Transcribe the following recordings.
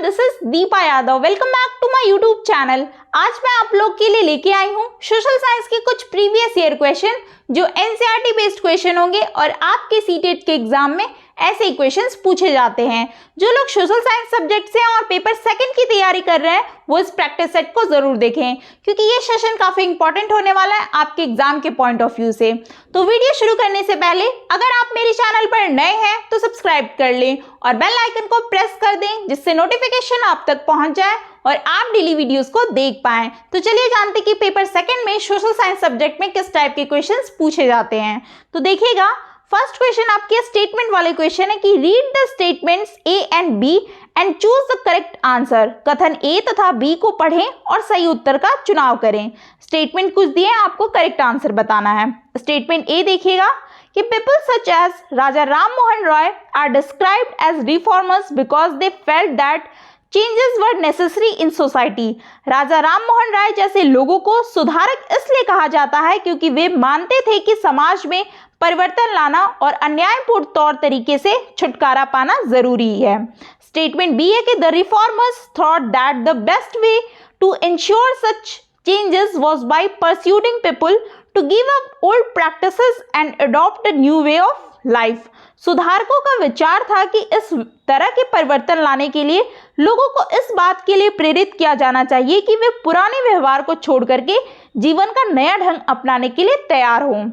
This is Deepa Yadav. Welcome back to my YouTube channel. आज मैं आप लोग के लिए लेके आई हूँ सोशल साइंस के कुछ प्रीवियस ईयर क्वेश्चन जो एनसीईआरटी बेस्ड क्वेश्चन होंगे और आपके सीटेट के एग्जाम में ऐसे ही क्वेश्चंस पूछे जाते हैं। जो लोग सोशल साइंस सब्जेक्ट से और पेपर सेकंड की तैयारी कर रहे हैं वो इस प्रैक्टिस सेट को जरूर देखें, क्योंकि ये सेशन काफी इंपॉर्टेंट होने वाला है आपके एग्जाम के पॉइंट ऑफ व्यू से। तो वीडियो शुरू करने से पहले अगर आप मेरे चैनल पर नए हैं तो सब्सक्राइब कर लें और बेल आइकन को प्रेस कर दें, जिससे नोटिफिकेशन आप तक पहुंच जाए और आप डेली वीडियोस को देख पाएं। तो चलिए जानते कि पेपर सेकंड में सोशल साइंस सब्जेक्ट में किस टाइप के क्वेश्चंस पूछे जाते हैं। तो देखिएगा, फर्स्ट क्वेश्चन आपके स्टेटमेंट वाले क्वेश्चन है कि read the statements A and B and choose the correct answer. कथन ए तथा बी को पढ़ें और सही उत्तर का चुनाव करें। स्टेटमेंट कुछ दिए, आपको करेक्ट आंसर बताना है। स्टेटमेंट ए देखिएगा कि people such as Raja Ram Mohan Roy are described as reformers because they felt that changes were necessary in society. Raja Ram Mohan Rai जैसे लोगों को सुधारक इसलिए कहा जाता है क्योंकि वे मानते थे कि समाज में परिवर्तन लाना और अन्यायपूर्ण तौर तरीके से छुटकारा पाना जरूरी है। स्टेटमेंट बी है कि the reformers thought that the best way to ensure such changes was by persuading people to give up old practices and adopt a new way of life. सुधारकों का विचार था कि इस तरह के परिवर्तन लाने के लिए लोगों को इस बात के लिए प्रेरित किया जाना चाहिए कि वे पुराने व्यवहार को छोड़ करके जीवन का नया ढंग अपनाने के लिए तैयार हों।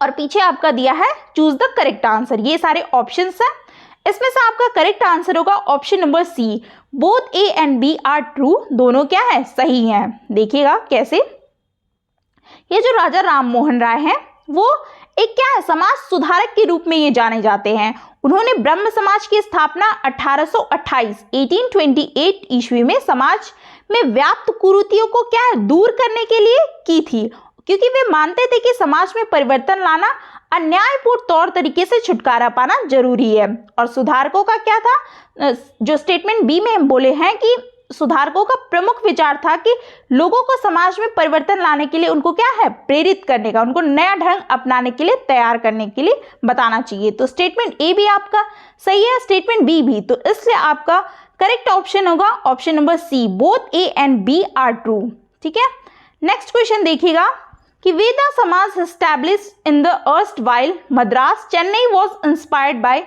और पीछे आपका दिया है चूज द करेक्ट आंसर। ये सारे ऑप्शंस हैं, इसमें से आपका करेक्ट आंसर होगा option number C, both A and B are true. दोनों क्या है, सही हैं। देखिएगा कैसे। ये जो राजा राम मोहन राय हैं वो एक क्या है, समाज सुधारक के रूप में ये जाने जाते हैं। उन्होंने ब्रह्म समाज की स्थापना 1828 ईस्वी में समाज में व्याप्त कुरीतियों को क्या है, दूर करने के लिए की थी, क्योंकि वे मानते थे कि समाज में परिवर्तन लाना अन्यायपूर्ण तौर तरीके से छुटकारा पाना जरूरी है। और सुधारकों का क्या था, जो स्टेटमेंट बी में हम बोले हैं कि सुधारकों का प्रमुख विचार था कि लोगों को समाज में परिवर्तन लाने के लिए उनको क्या है, प्रेरित करने का, उनको नया ढंग अपनाने के लिए तैयार करने के लिए बताना चाहिए। तो स्टेटमेंट ए भी आपका सही है, स्टेटमेंट बी भी। तो इसलिए आपका करेक्ट ऑप्शन होगा option number C, both A and B are true. ठीक है, नेक्स्ट क्वेश्चन देखिएगा कि Veda Samaj established in the erstwhile Madras Chennai was inspired by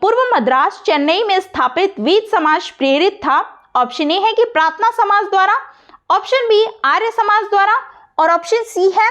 पूर्व मद्रास चेन्नई में स्थापित वेद समाज प्रेरित था। ऑप्शन ए है कि प्रार्थना समाज द्वारा, ऑप्शन बी आर्य समाज द्वारा और ऑप्शन सी है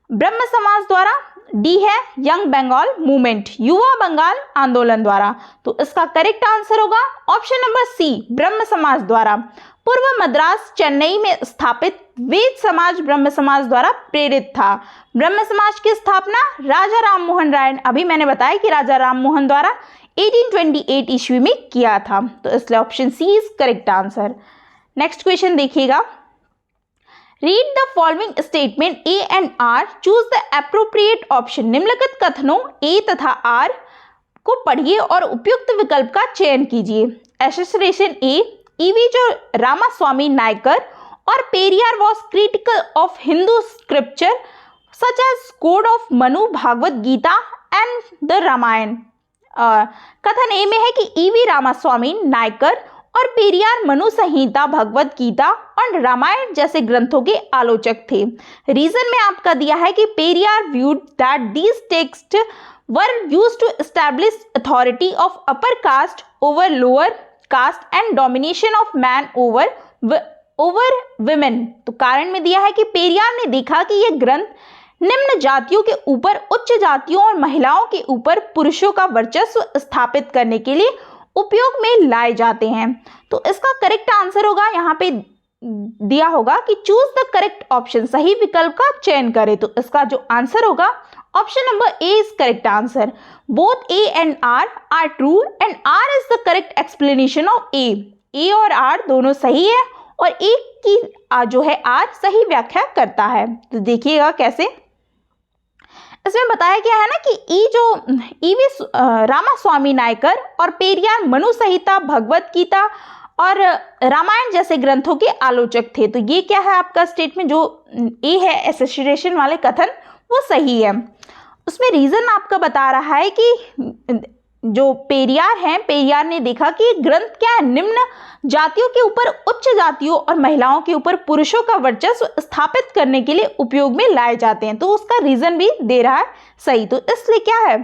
ब्रह्म समाज द्वारा, डी है यंग बंगाल मूवमेंट, युवा बंगाल आंदोलन द्वारा। तो इसका करेक्ट आंसर होगा ऑप्शन नंबर सी, ब्रह्म समाज द्वारा। पूर्व मद्रास चेन्नई में स्थापित वेद समाज ब्रह्म समाज द्वारा प्रेरित था। ब्रह्म समाज की स्थापना राजा राम मोहन राय, अभी मैंने बताया कि राजा राम मोहन द्वारा 1828 ईस्वी में किया था। तो इसलिए option C is correct answer. Next question देखिएगा, read the following statement A and R, choose the appropriate option. निम्नलिखित कथनों ए तथा आर को पढ़िए और उपयुक्त विकल्प का चयन कीजिए। एसोसिएशन ए, ईवी जो रामास्वामी नायकर और Periyar was critical of Hindu scripture such as code of Manu, Bhagavad Gita and the Ramayana. कथन ए में है कि ईवी रामास्वामी नायकर और पेरियार मनु संहिता, भगवत गीता और रामायण जैसे ग्रंथों के आलोचक थे। रीजन में आपका दिया है कि Periyar viewed that these text were used to establish authority of upper caste over lower caste and domination of man over women. तो कारण में दिया है कि पेरियार ने देखा कि ये ग्रंथ निम्न जातियों के ऊपर उच्च जातियों और महिलाओं के ऊपर पुरुषों का वर्चस्व स्थापित करने के लिए उपयोग में लाए जाते हैं। तो इसका करेक्ट आंसर होगा, यहाँ पे दिया होगा कि चूज द करेक्ट ऑप्शन, सही विकल्प का चयन करें। तो इसका जो आंसर होगा option number A is correct answer. Both A and R are true and R is the correct explanation of A. A और आर दोनों सही है और एक की जो है आर सही व्याख्या करता है। तो देखिएगा कैसे। इसमें बताया गया है ना कि ईवी रामास्वामी नायकर और पेरियार मनु संहिता, भगवत गीता और रामायण जैसे ग्रंथों के आलोचक थे। तो ये क्या है आपका स्टेटमेंट, जो ए है एसोसिएशन वाले कथन, वो सही है। उसमें रीजन आपका बता रहा है कि जो पेरियार हैं, पेरियार ने देखा कि ग्रंथ क्या है, निम्न जातियों के ऊपर उच्च जातियों और महिलाओं के ऊपर पुरुषों का वर्चस्व स्थापित करने के लिए उपयोग में लाए जाते हैं। तो उसका रीजन भी दे रहा है सही, तो इसलिए क्या है,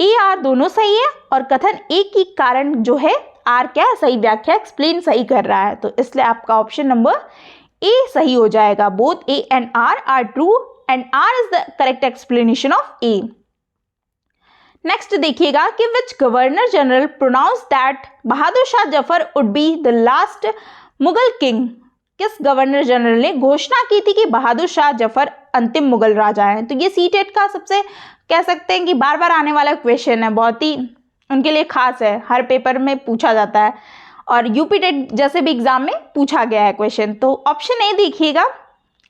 ए आर दोनों सही है और कथन ए की कारण जो है आर क्या है, सही व्याख्या एक्सप्लेन सही कर रहा है। तो इसलिए आपका ऑप्शन नंबर ए सही हो जाएगा। Both A and R true and R is the correct explanation of A. Next देखिएगा कि which governor general pronounce that Bahadur Shah Zafar would be the last Mughal king. किस गवर्नर जनरल ने घोषणा की थी कि बहादुर शाह जफर अंतिम मुगल राजा हैं। तो ये सीटेट का सबसे कह सकते हैं कि बार बार आने वाला क्वेश्चन है, बहुत ही उनके लिए खास है, हर पेपर में पूछा जाता है और यूपी टेट जैसे भी एग्जाम में पूछा गया है क्वेश्चन। तो ऑप्शन ए देखिएगा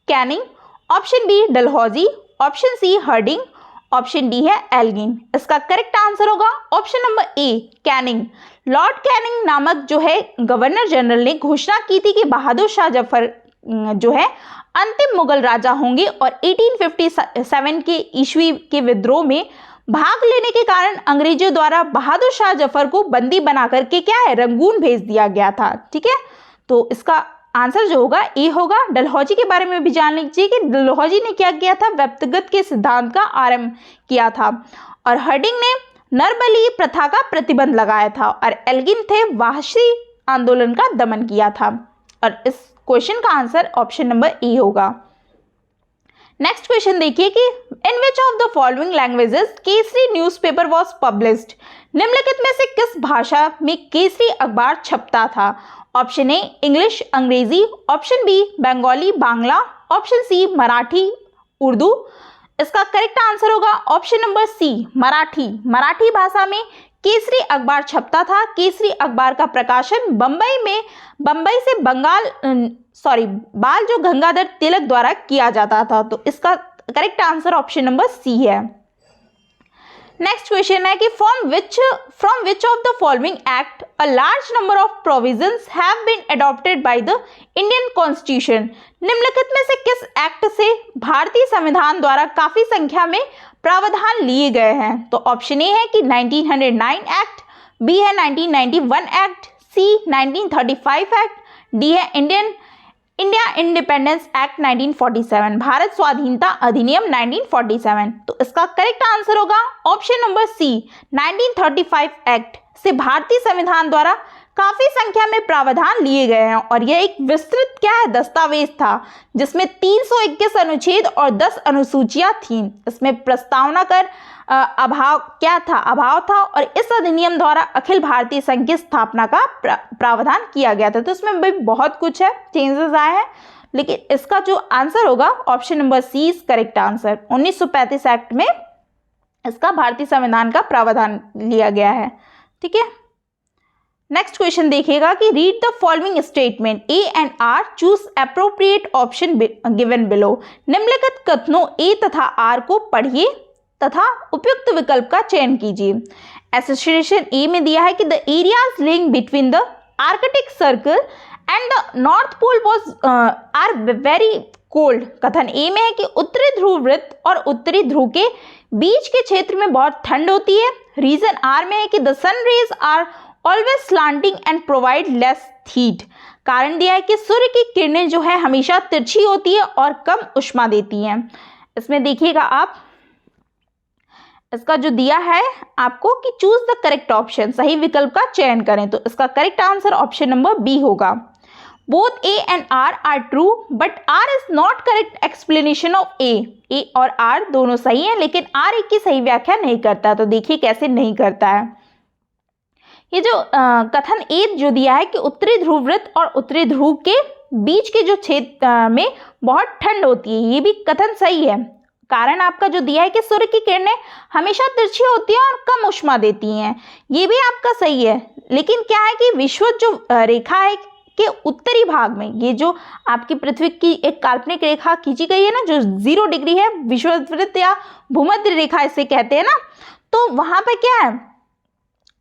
Canning, option B Dalhousie, option C Hardinge, option D है एल्गिन। इसका करेक्ट आंसर होगा option number A Canning. Lord Canning नामक जो है गवर्नर जनरल ने घोषणा की थी कि बहादुर शाह जफर जो है अंतिम मुगल राजा होंगे और 1857 के ईस्वी के विद्रोह में भाग लेने के कारण अंग्रेजों द्वारा बहादुर शाह जफर को बंदी बना करके क्या है, रंगून भेज दिया गया था। ठीक है, तो इसका आंसर जो होगा ए होगा। डलहौजी के बारे में भी जान लीजिए कि डलहौजी ने क्या किया था, व्यक्तिगत के सिद्धांत का आरंभ किया था और हर्डिंग ने नरबली प्रथा का प्रतिबंध लगाया था और एल्गिन थे वहशी आंदोलन का दमन किया था। और इस क्वेश्चन का आंसर ऑप्शन नंबर ए होगा। नेक्स्ट क्वेश्चन देखिए कि in which of the following languages Kesari newspaper was published. निम्नलिखित में से किस भाषा में केसरी अखबार छपता था। ऑप्शन ए इंग्लिश अंग्रेजी, option B Bengali Bangla, option C Marathi Urdu. इसका करेक्ट आंसर होगा option number C Marathi. Marathi भाषा में केसरी अखबार छपता था। केसरी अखबार का प्रकाशन बंबई से बाल जो गंगाधर तिलक द्वारा किया जाता था। तो इसका correct answer option number C है। नेक्स्ट क्वेश्चन है कि from which of the following act a large number of provisions have been adopted by the Indian constitution. निम्नलिखित में से किस एक्ट से भारतीय संविधान द्वारा काफी संख्या में प्रावधान लिए गए हैं। तो ऑप्शन ए है कि 1909 एक्ट, बी है 1991 एक्ट, सी 1935 एक्ट, डी है इंडिया इंडिपेंडेंस एक्ट 1947, भारत स्वाधीनता अधिनियम 1947। तो इसका करेक्ट आंसर होगा ऑप्शन नंबर सी 1935 एक्ट से भारतीय संविधान द्वारा काफी संख्या में प्रावधान लिए गए हैं और यह एक विस्तृत क्या है, दस्तावेज था जिसमें 321 अनुच्छेद और 10 अनुसूचियां थीं। इसमें प्रस्तावना कर अभाव था और इस अधिनियम द्वारा अखिल भारतीय संघ की स्थापना का प्रावधान किया गया था। तो इसमें भी बहुत कुछ है, चेंजेस आए हैं, लेकिन इसका जो आंसर होगा option number C is correct answer. 1935 act में इसका भारतीय संविधान का प्रावधान लिया गया है। ठीक है, नेक्स्ट क्वेश्चन देखिएगा कि read the following statement A and R, choose appropriate option given below. निम्नलिखित कथनों ए तथा आर को पढ़िए तथा उपयुक्त विकल्प का चयन कीजिए। एसोसिएशन ए में दिया है कि the areas link between the Arctic circle and the north pole was are very cold. कथन ए में है कि उत्तरी ध्रुव वृत्त और उत्तरी ध्रुव के बीच के क्षेत्र में बहुत ठंड होती है। रीजन आर में है कि the sun rays are always slanting and provide less heat. कारण दिया है कि सूर्य की किरणें जो है हमेशा तिरछी होती है और कम उष्मा देती हैं। इसमें देखिएगा आप, इसका जो दिया है आपको कि चूज द करेक्ट ऑप्शन, सही विकल्प का चयन करें। तो इसका correct answer option number B होगा। Both A and R true but R is not correct explanation of A. A और आर दोनों सही हैं लेकिन आर एक की सही व्याख्या नहीं करता। तो देखिए कैसे नहीं करता है। ये जो कथन ए जो दिया है कि उत्तरी ध्रुव वृत्त और उत्तरी ध्रुव के बीच के जो क्षेत्र में बहुत ठंड होती है, ये भी कथन सही है। कारण आपका जो दिया है कि सूर्य की किरणें हमेशा तिरछी होती हैं और कम उष्मा देती हैं, ये भी आपका सही है। लेकिन क्या है कि विषुवत जो रेखा है के उत्तरी भाग में, ये जो आपकी पृथ्वी की एक काल्पनिक रेखा खींची गई है ना, जो 0 डिग्री है, विषुवत वृत्त या भूमध्य रेखा इसे कहते हैं ना, तो वहां पे क्या है,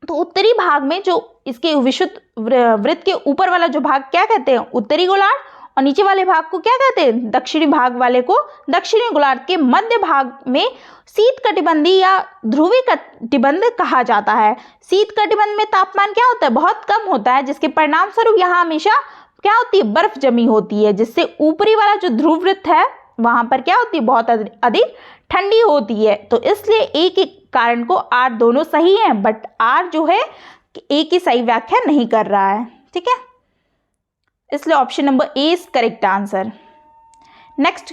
तो उत्तरी भाग में जो इसके विषुवत वृत्त के ऊपर वाला जो भाग क्या कहते हैं, उत्तरी गोलार्ध, और नीचे वाले भाग को क्या कहते हैं? दक्षिणी भाग वाले को दक्षिणी गोलार्ध के मध्य भाग में शीत कटिबंधी या ध्रुवीय कटिबंध कहा जाता है। शीत कटिबंध में तापमान क्या होता है? बहुत कम होता है, जिसके परिणाम स्वरूप यहाँ हमेशा क्या होती है? बर्फ जमी होती है, जिससे ऊपरी वाला जो ध्रुव वृत्त है वहां पर क्या होती है? बहुत अधिक ठंडी होती है। तो इसलिए एक एक कारण को आर दोनों सही है, बट आर जो है एक ही सही व्याख्या नहीं कर रहा है। ठीक है, इसलिए option number A is correct answer. Next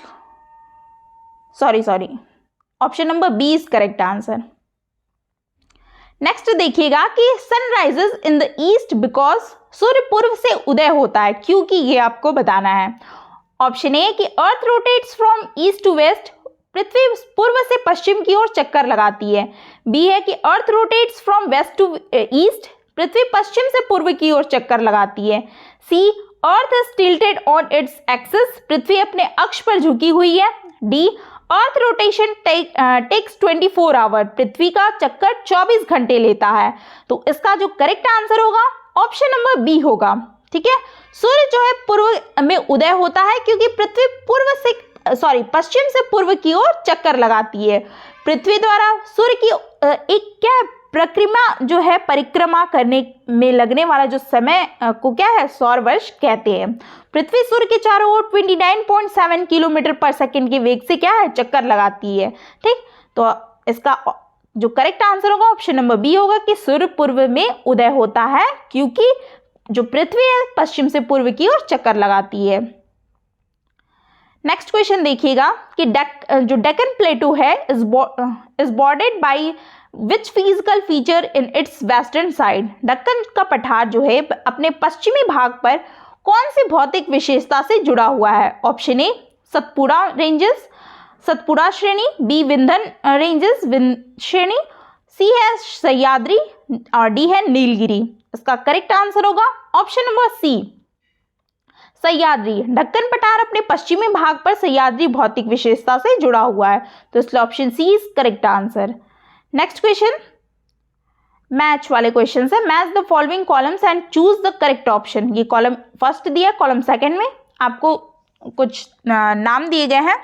sorry option number B is correct answer. Next देखिएगा कि sunrises in the east because सूर्य पूर्व से उदय होता है, क्योंकि ये आपको बताना है। ऑप्शन ए कि earth rotates from east to west, पृथ्वी पूर्व से पश्चिम की ओर चक्कर लगाती है। बी है कि earth rotates from west to east, पृथ्वी पश्चिम से पूर्व की ओर चक्कर लगाती है। C earth is tilted on its axis, पृथ्वी अपने अक्ष पर झुकी हुई है। D earth rotation takes 24 hour, पृथ्वी का चक्कर 24 घंटे लेता है। तो इसका जो करेक्ट आंसर होगा ऑप्शन नंबर बी होगा। ठीक है, सूर्य जो है पूर्व में उदय होता है क्योंकि पृथ्वी पश्चिम से पूर्व की ओर चक्कर लगाती है। पृथ्वी द्वारा सूर्य की एक क्या परिक्रमा करने में लगने वाला जो समय को क्या है? सौर वर्ष कहते हैं। पृथ्वी सूर्य के चारों ओर 29.7 किलोमीटर पर सेकंड के वेग से क्या है? चक्कर लगाती है। ठीक, तो इसका जो करेक्ट आंसर होगा ऑप्शन नंबर बी होगा कि सूर्य पूर्व में उदय होता है क्योंकि जो पृथ्वी है पश्चिम से पूर्व की ओर चक्कर लगाती है। नेक्स्ट क्वेश्चन देखिएगा कि जो डेक्कन प्लेटू है is bordered by which physical feature in its western side, Deccan का पठार जो है अपने पश्चिमी भाग पर कौन सी भौतिक विशेषता से जुड़ा हुआ है? ऑप्शन ए सतपुड़ा रेंजेस, सतपुड़ा श्रेणी, बी विंध्य रेंजेस, विंध्य श्रेणी, सी है सह्याद्री और डी है नीलगिरी। इसका करेक्ट आंसर होगा option number C Sahyadri. Deccan पठार अपने पश्चिमी भाग पर सह्याद्री भौतिक विशेषता से जुड़ा हुआ है, तो इसलिए option C is correct answer. Next question match वाले क्वेश्चन है। Match the following columns and choose the correct option. ये कॉलम फर्स्ट दिया, कॉलम सेकंड में आपको कुछ नाम दिए गए हैं।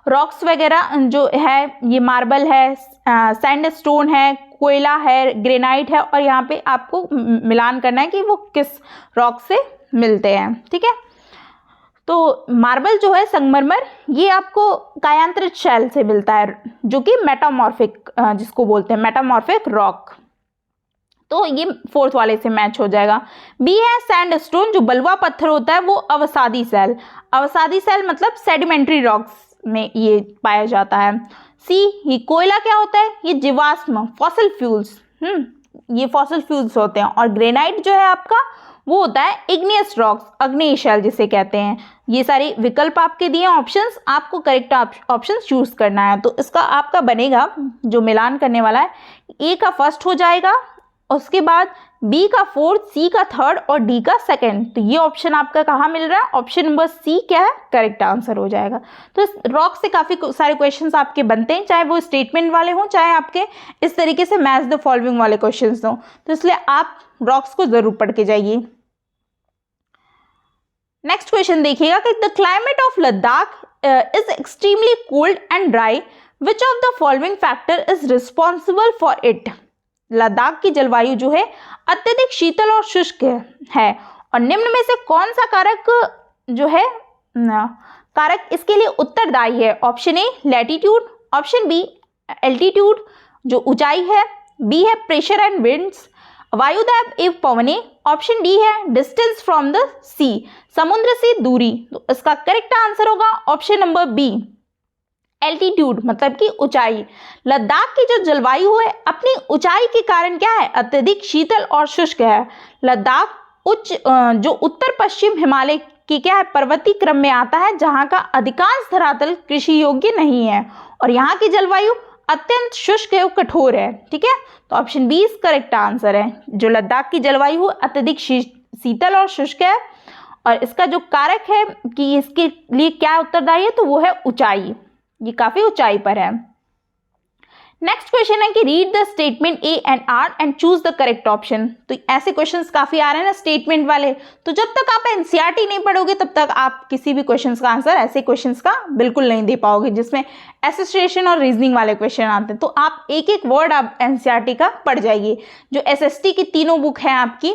रॉक्स वगैरह जो है ये मार्बल है, सैंडस्टोन है, कोयला है, ग्रेनाइट है, और यहाँ पे आपको मिलान करना है कि वो किस रॉक से मिलते हैं। ठीक है, तो मार्बल जो है संगमरमर, ये आपको कायांतरित शैल से मिलता है जो कि मेटामॉर्फिक जिसको बोलते हैं मेटामॉर्फिक रॉक, तो ये फोर्थ वाले से मैच हो जाएगा। बी है सैंडस्टोन, जो बलुआ पत्थर होता है वो अवसादी सेल, अवसादी सेल मतलब सेडिमेंट्री रॉक्स में ये पाया जाता है। सी ये कोयला क्या होता है? ये जीवाश्म फॉसिल फ्यूल्स, ये फॉसिल फ्यूल्स होते हैं। और ग्रेनाइट जो है आपका वो होता है इग्नियस रॉक्स, अग्नेय शैल जिसे कहते हैं। ये सारे विकल्प आपके दिए ऑप्शंस, आपको करेक्ट ऑप्शन चूज करना है। तो इसका आपका बनेगा जो मिलान करने वाला है, ए का फर्स्ट हो जाएगा, उसके बाद बी का फोर्थ, सी का थर्ड और डी का सेकंड। तो ये ऑप्शन आपका कहाँ मिल रहा है? ऑप्शन नंबर सी क्या है? करेक्ट आंसर हो जाएगा। तो इस रॉक से काफ़ी सारे क्वेश्चंस आपके बनते हैं, चाहे वो स्टेटमेंट वाले हों, चाहे आपके इस तरीके से मैच द फॉलोइंग वाले क्वेश्चंस हों। तो इसलिए आप रॉक्स को जरूर पढ़ के जाइए। नेक्स्ट क्वेश्चन देखिएगा कि the climate of Ladakh is extremely cold and dry, which of the following factor is responsible for it. Ladakh की जलवायु जो है अत्यधिक शीतल और शुष्क है, और निम्न में से कौन सा कारक जो है कारक इसके लिए उत्तरदायी है? Option A latitude, option B altitude जो ऊंचाई है, बी है प्रेशर एंड विंड्स, वायुदाब एवं पवने, ऑप्शन डी है डिस्टेंस फ्रॉम द सी समुद्र से दूरी। तो इसका करेक्ट आंसर होगा ऑप्शन नंबर बी एल्टीट्यूड मतलब कि ऊंचाई। लद्दाख की जो जलवायु है अपनी ऊंचाई के कारण क्या है? अत्यधिक शीतल और शुष्क है। लद्दाख जो उत्तर पश्चिम हिमालय की क्या है पर्वतीय क्रम में आता है, जहां का अधिकांश धरातल कृषि योग्य नहीं है, और यहाँ की जलवायु अत्यंत शुष्क एवं कठोर है। ठीक है, तो option B is correct answer है। जो लद्दाख की जलवायु अत्यधिक शीतल और शुष्क है, और इसका जो कारक है कि इसके लिए क्या उत्तरदायी है, तो वो है ऊंचाई, ये काफी ऊंचाई पर है। नेक्स्ट क्वेश्चन है कि read the statement A and R and choose the correct option. तो ऐसे क्वेश्चंस काफी आ रहे हैं ना स्टेटमेंट वाले, तो जब तक आप एनसीईआरटी नहीं पढ़ोगे तब तक आप किसी भी क्वेश्चंस का आंसर ऐसे क्वेश्चंस का बिल्कुल नहीं दे पाओगे जिसमें एसोसिएशन और रीजनिंग वाले क्वेश्चन आते हैं। तो आप एक एक वर्ड आप एनसीईआरटी का पढ़ जाइए। जो एसएसटी की तीनों बुक है आपकी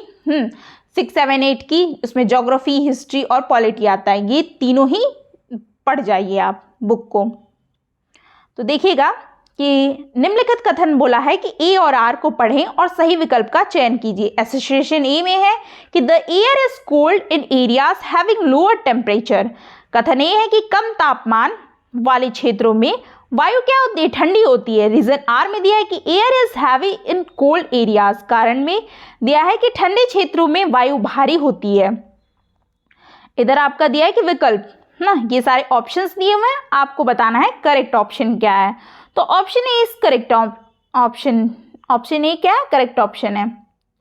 6, 7, 8 की, उसमें ज्योग्राफी, हिस्ट्री और पॉलिटी आता है, ये तीनों ही पढ़ जाइए आप बुक को। तो देखिएगा कि निम्नलिखित कथन बोला है कि ए और आर को पढ़ें और सही विकल्प का चयन कीजिए। एसोसिएशन ए में है कि the air is cold in areas having lower temperature. कथन ए है कि कम तापमान वाले क्षेत्रों में वायु क्या होती है, ठंडी होती है। रीजन आर में दिया है कि air is heavy in cold areas. कारण में दिया है कि ठंडे क्षेत्रों में वायु भारी होती है। इधर आपका दिया है कि विकल्प ना, ये सारे ऑप्शंस दिए हुए हैं, आपको बताना है करेक्ट ऑप्शन क्या है। तो option A is correct option A क्या है, करेक्ट ऑप्शन है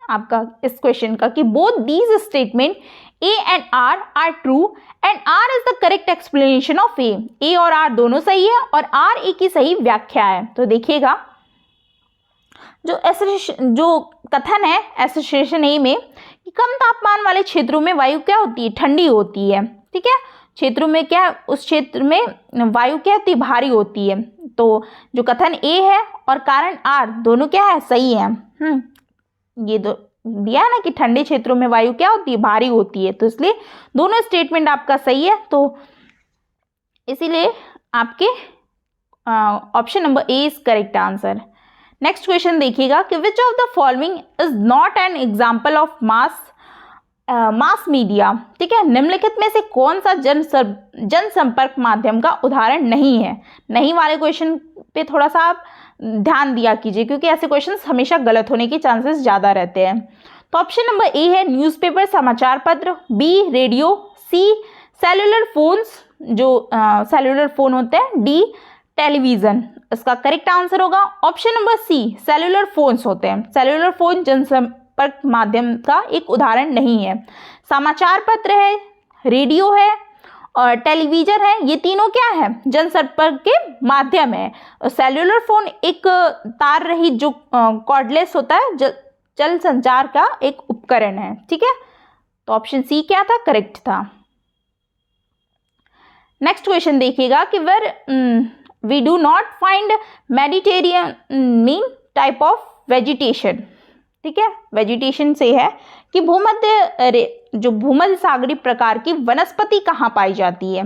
आपका इस क्वेश्चन का कि both these statement A and R true and R is the correct explanation of A. A और आर दोनों सही है और आर ए की सही व्याख्या है। तो देखिएगा जो कथन है एसोसिएशन ए में कि कम तापमान वाले क्षेत्रों में वायु क्या होती है, ठंडी होती है। ठीक है, क्षेत्रों में क्या, उस क्षेत्र में वायु क्या होती है, भारी होती है। तो जो कथन ए है और कारण आर दोनों क्या है, सही है। ये दो दिया है ना कि ठंडे क्षेत्रों में वायु क्या होती है, भारी होती है, तो इसलिए दोनों स्टेटमेंट आपका सही है। तो इसीलिए आपके option number A is correct answer. Next question देखिएगा कि विच of the following is not an example of mass media. ठीक है, निम्नलिखित में से कौन सा जनसंपर्क माध्यम का उदाहरण नहीं है। नहीं वाले क्वेश्चन पे थोड़ा सा आप ध्यान दिया कीजिए क्योंकि ऐसे क्वेश्चंस हमेशा गलत होने के चांसेस ज़्यादा रहते हैं। तो ऑप्शन नंबर ए है न्यूज़पेपर, समाचार पत्र, B radio, C cellular phones, जो सेलुलर फोन होते हैं, डी टेलीविज़न। इसका करेक्ट आंसर होगा option number C, cellular phones होते हैं। सेलुलर फोन जनसंपर्क माध्यम का एक उदाहरण नहीं है। समाचार पत्र है, रेडियो है और टेलीविज़न है, ये तीनों क्या है, जनसंपर्क के माध्यम है। सेलुलर फोन एक तार रहित जो कॉर्डलेस होता है, जल संचार का एक उपकरण है। ठीक है, तो ऑप्शन सी क्या था, करेक्ट था। नेक्स्ट क्वेश्चन देखिएगा कि where we do not find Mediterranean mean type of vegetation. ठीक है, वेजिटेशन से है कि जो भूमध्य सागरीय प्रकार की वनस्पति कहाँ पाई जाती है।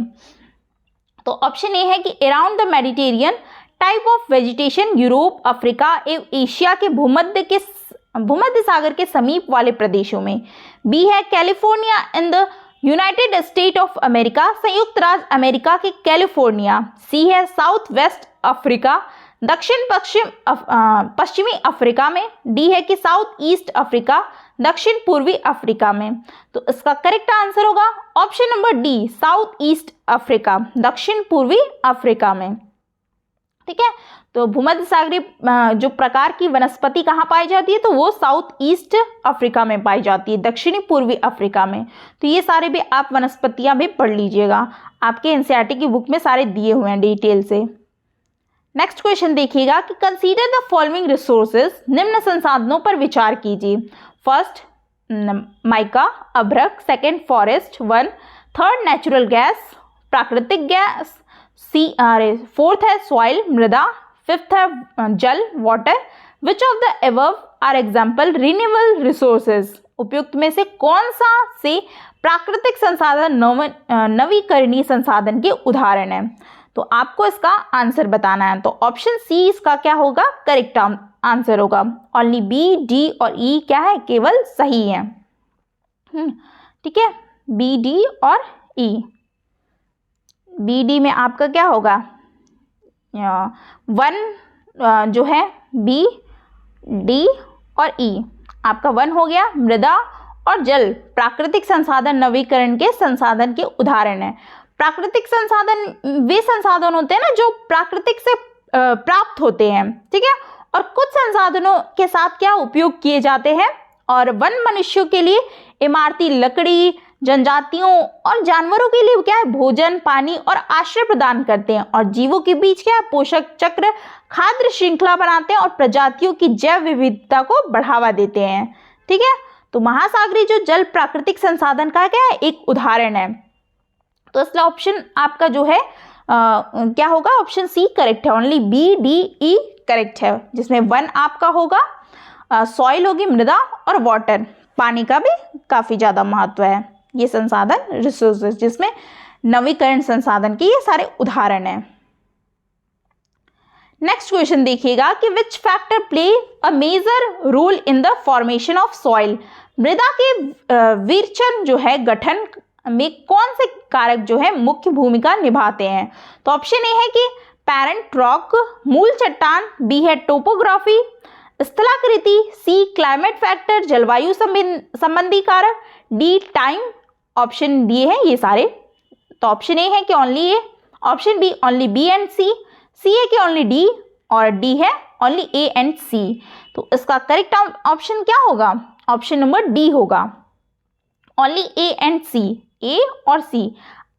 तो ऑप्शन ए है कि around the Mediterranean type of vegetation Europe, Africa एवं एशिया के भूमध्य सागर के समीप वाले प्रदेशों में। बी है California in the United state of America, संयुक्त राज्य अमेरिका के कैलिफोर्निया। सी है साउथ वेस्ट अफ्रीका, दक्षिण पश्चिमी अफ्रीका में। डी है कि साउथ ईस्ट अफ्रीका, दक्षिण पूर्वी अफ्रीका में। तो इसका करेक्ट आंसर होगा option number D, south east Africa, दक्षिण पूर्वी अफ्रीका में। ठीक है, तो भूमध्य सागरीय जो प्रकार की वनस्पति कहाँ पाई जाती है, तो वो साउथ ईस्ट अफ्रीका में पाई जाती है, दक्षिणी पूर्वी अफ्रीका में। तो ये सारे भी आप वनस्पतियां भी पढ़ लीजिएगा, आपके एनसीईआरटी की बुक में सारे दिए हुए हैं डिटेल से। नेक्स्ट क्वेश्चन देखिएगा कि कंसीडर द फॉलोइंग रिसोर्सेज, निम्न संसाधनों पर विचार कीजिए। फर्स्ट माइका, अभ्रक, second forest, 1, third natural gas, प्राकृतिक गैस, फोर्थ है सॉइल, मृदा, फिफ्थ है जल, water. Which of the above are example renewable resources. उपयुक्त में से कौन सा से प्राकृतिक संसाधन नवीकरणीय संसाधन के उदाहरण है। तो आपको इसका आंसर बताना है। तो ऑप्शन सी इसका क्या होगा, करेक्ट आंसर होगा। ओनली बी, डी और ई क्या है, केवल सही है। ठीक है, बी, डी और ई। बी, डी में आपका क्या होगा, 1 जो है बी, डी और ई, आपका 1 हो गया। मृदा और जल प्राकृतिक संसाधन नवीकरण के संसाधन के उदाहरण है। प्राकृतिक संसाधन वे संसाधन होते हैं ना जो प्राकृतिक से प्राप्त होते हैं। ठीक है, और कुछ संसाधनों के साथ क्या उपयोग किए जाते हैं। और वन मनुष्यों के लिए इमारती लकड़ी, जनजातियों और जानवरों के लिए क्या है, भोजन, पानी और आश्रय प्रदान करते हैं, और जीवों के बीच क्या है, पोषक चक्र, खाद्य श्रृंखला बनाते हैं और प्रजातियों की जैव विविधता को बढ़ावा देते हैं। ठीक है, तो महासागरीय जो जल प्राकृतिक संसाधन का क्या है, एक उदाहरण है। तो इसलिए ऑप्शन आपका जो है क्या होगा, ऑप्शन सी करेक्ट है। ओनली बी, डी, ई करेक्ट है, जिसमें 1 आपका होगा सॉइल होगी, मृदा, और वाटर, पानी का भी काफी ज्यादा महत्व है। ये संसाधन रिसोर्सेज, जिसमें नवीकरण संसाधन के ये सारे उदाहरण हैं। नेक्स्ट क्वेश्चन देखिएगा कि which factor play a major role in the formation of soil. मृदा के विरचन जो है गठन में कौन से कारक जो है मुख्य भूमिका निभाते हैं। तो ऑप्शन ए है कि पेरेंट रॉक, मूल चट्टान, बी है टोपोग्राफी, स्थलाकृति, सी क्लाइमेट फैक्टर, जलवायु संबंधी कारक, डी टाइम। ऑप्शन दिए हैं ये सारे, तो ऑप्शन ए है कि only A, option B only B and C है कि ओनली डी, और डी है ओनली ए एंड सी। तो इसका करेक्ट ऑप्शन क्या होगा, ऑप्शन नंबर डी होगा, only A and C, A और सी,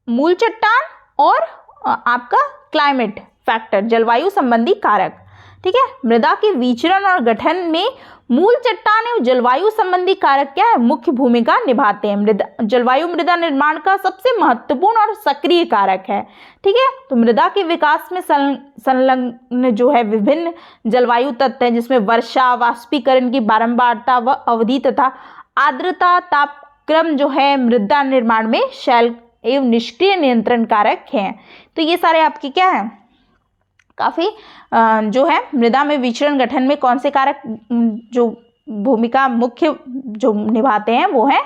मूल चट्टान और आपका क्लाइमेट फैक्टर, जलवायु संबंधी कारक। ठीक है, मृदा के विचरण और गठन में मूल चट्टान और जलवायु संबंधी कारक क्या है, मुख्य भूमिका निभाते हैं। जलवायु मृदा निर्माण का सबसे महत्वपूर्ण और सक्रिय कारक है। ठीक है, तो मृदा के विकास में संलग्न जो है विभिन्न जलवायु तत्व हैं, जिसमें वर्षा, वाष्पीकरण की बारंबारता व अवधि तथा आर्द्रता, तापक्रम जो है मृदा निर्माण में शैल एवं निष्क्रिय नियंत्रण कारक हैं। तो ये सारे आपके क्या है, काफी जो है मृदा में विचरण गठन में कौन से कारक जो भूमिका मुख्य जो निभाते हैं, वो है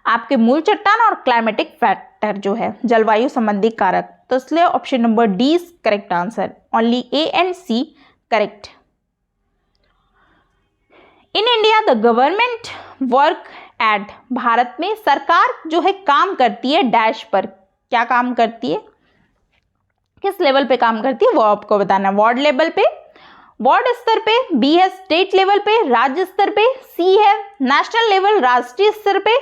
आपके मूल चट्टान और क्लाइमेटिक फैक्टर जो है जलवायु संबंधी कारक। तो इसलिए option number D is correct answer, only A and C correct. In India the government work at, भारत में सरकार जो है काम करती है डैश पर, क्या काम करती है, किस लेवल पे काम करती है, वो आपको बताना है। वार्ड लेवल पे, वार्ड स्तर पे, बी है स्टेट लेवल पे, राज्य स्तर पे, सी है नेशनल लेवल राष्ट्रीय स्तर पे,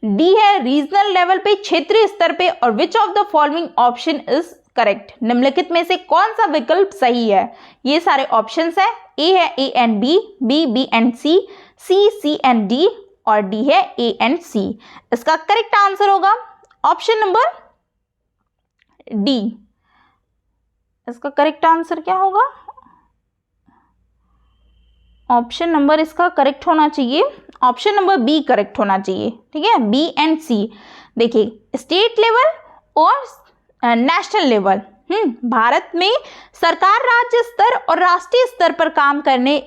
डी है रीजनल लेवल पे क्षेत्रीय स्तर पे, और विच of the following option is correct, निम्नलिखित में से कौन सा विकल्प सही है। ये सारे ऑप्शंस है, ए है A and B, B B and C, C and D, और डी है ए एंड सी। इसका करेक्ट आंसर होगा ऑप्शन नंबर डी। इसका करेक्ट आंसर क्या होगा, ऑप्शन नंबर इसका करेक्ट होना चाहिए, ऑप्शन नंबर बी करेक्ट होना चाहिए। ठीक है, बी एंड सी। देखिए स्टेट लेवल और नेशनल लेवल, भारत में सरकार राज्य स्तर और राष्ट्रीय स्तर पर काम करने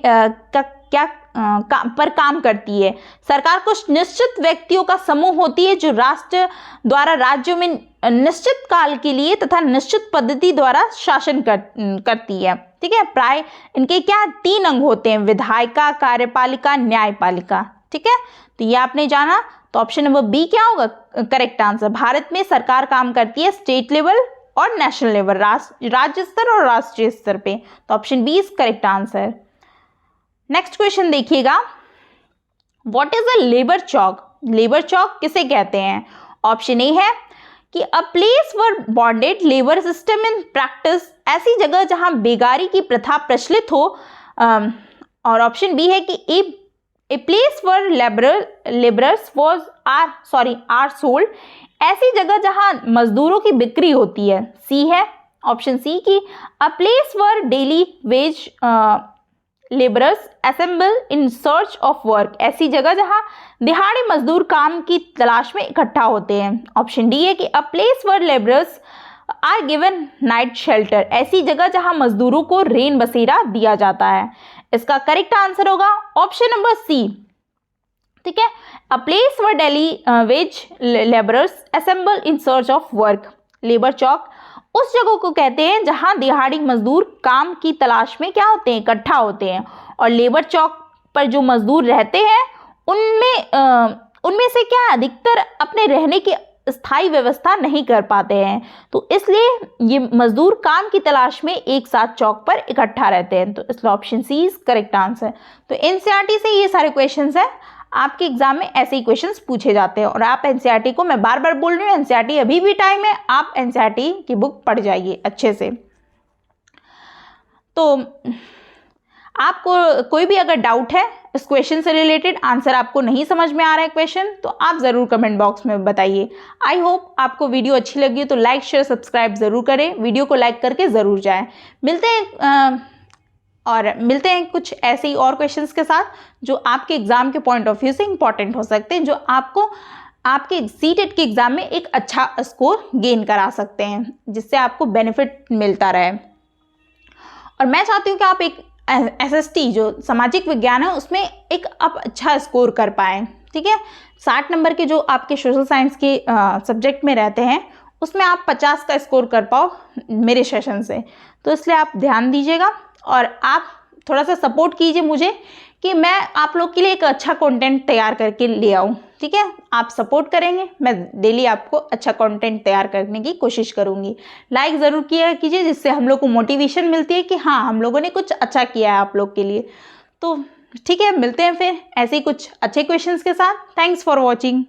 पर काम करती है। सरकार कुछ निश्चित व्यक्तियों का समूह होती है जो राष्ट्र द्वारा राज्यों में निश्चित काल के लिए तथा निश्चित पद्धति द्वारा शासन करती है। ठीक है, प्राय इनके क्या 3 अंग होते हैं, विधायिका, कार्यपालिका, न्यायपालिका। ठीक है, तो ये आपने जाना, तो ऑप्शन नंबर बी क्या होगा करेक्ट आंसर। भारत में सरकार काम करती है स्टेट लेवल और नेशनल लेवल, राज्य स्तर और राष्ट्रीय स्तर पे, तो option B is correct answer. Next question देखिएगा, what is a labour chowk, labour chowk किसे कहते हैं। ऑप्शन ए है कि a place where bonded labour system in practice, ऐसी जगह जहां बेगारी की प्रथा प्रचलित हो, और ऑप्शन बी है कि a place where labourers are sold, ऐसी जगह जहां मजदूरों की बिक्री होती है। सी है ऑप्शन सी की अ place where daily wage labourers assemble in search of work, ऐसी जगह जहां दिहाड़ी मजदूर काम की तलाश में इकट्ठा होते हैं। ऑप्शन डी है कि a place where labourers are given night shelter, ऐसी जगह जहां मजदूरों को रेन बसेरा दिया जाता है। इसका करेक्ट आंसर होगा ऑप्शन नंबर सी। ठीक है, a place where daily wage labourers assemble in search of work, labour chowk उस जगह को कहते हैं जहां दिहाड़ी मजदूर काम की तलाश में क्या होते हैं, इकट्ठा होते हैं, और लेबर चौक पर जो मजदूर रहते हैं उनमें से क्या अधिकतर अपने रहने की स्थायी व्यवस्था नहीं कर पाते हैं, तो इसलिए ये मजदूर काम की तलाश में एक साथ चौक पर इकट्ठा रहते हैं। तो इसलिए option C is correct answer. तो एनसीईआरटी से ये सारे क्वेश्चंस हैं, आपके एग्जाम में ऐसे ही क्वेश्चंस पूछे जाते हैं। और आप एनसीईआरटी को, मैं बार बार बोल रही हूँ, एनसीईआरटी अभी भी टाइम है, आप एनसीईआरटी की बुक पढ़ जाइए अच्छे से। तो आपको कोई भी अगर डाउट है इस क्वेश्चन से रिलेटेड, आंसर आपको नहीं समझ में आ रहा है क्वेश्चन, तो आप ज़रूर कमेंट बॉक्स में बताइए। आई होप आपको वीडियो अच्छी लगी तो लाइक शेयर सब्सक्राइब ज़रूर करें, वीडियो को लाइक करके ज़रूर जाएं। मिलते हैं कुछ ऐसे ही और क्वेश्चंस के साथ जो आपके एग्ज़ाम के पॉइंट ऑफ व्यू से इंपॉर्टेंट हो सकते हैं, जो आपको आपके सीटेट के एग्ज़ाम में एक अच्छा स्कोर गेन करा सकते हैं, जिससे आपको बेनिफिट मिलता रहे। और मैं चाहती हूँ कि आप एक एसएसटी जो सामाजिक विज्ञान है उसमें एक आप अच्छा स्कोर कर पाएँ, ठीक है। 60 नंबर के जो आपके सोशल साइंस के सब्जेक्ट में रहते हैं उसमें आप 50 का स्कोर कर पाओ मेरे सेशन से। तो इसलिए आप ध्यान दीजिएगा और आप थोड़ा सा सपोर्ट कीजिए मुझे कि मैं आप लोग के लिए एक अच्छा कंटेंट तैयार करके ले आऊँ, ठीक है। आप सपोर्ट करेंगे, मैं डेली आपको अच्छा कंटेंट तैयार करने की कोशिश करूँगी। लाइक ज़रूर किया कीजिए, जिससे हम लोग को मोटिवेशन मिलती है कि हाँ हम लोगों ने कुछ अच्छा किया है आप लोग के लिए। तो ठीक है, मिलते हैं फिर ऐसे ही कुछ अच्छे क्वेश्चंस के साथ। Thanks for watching.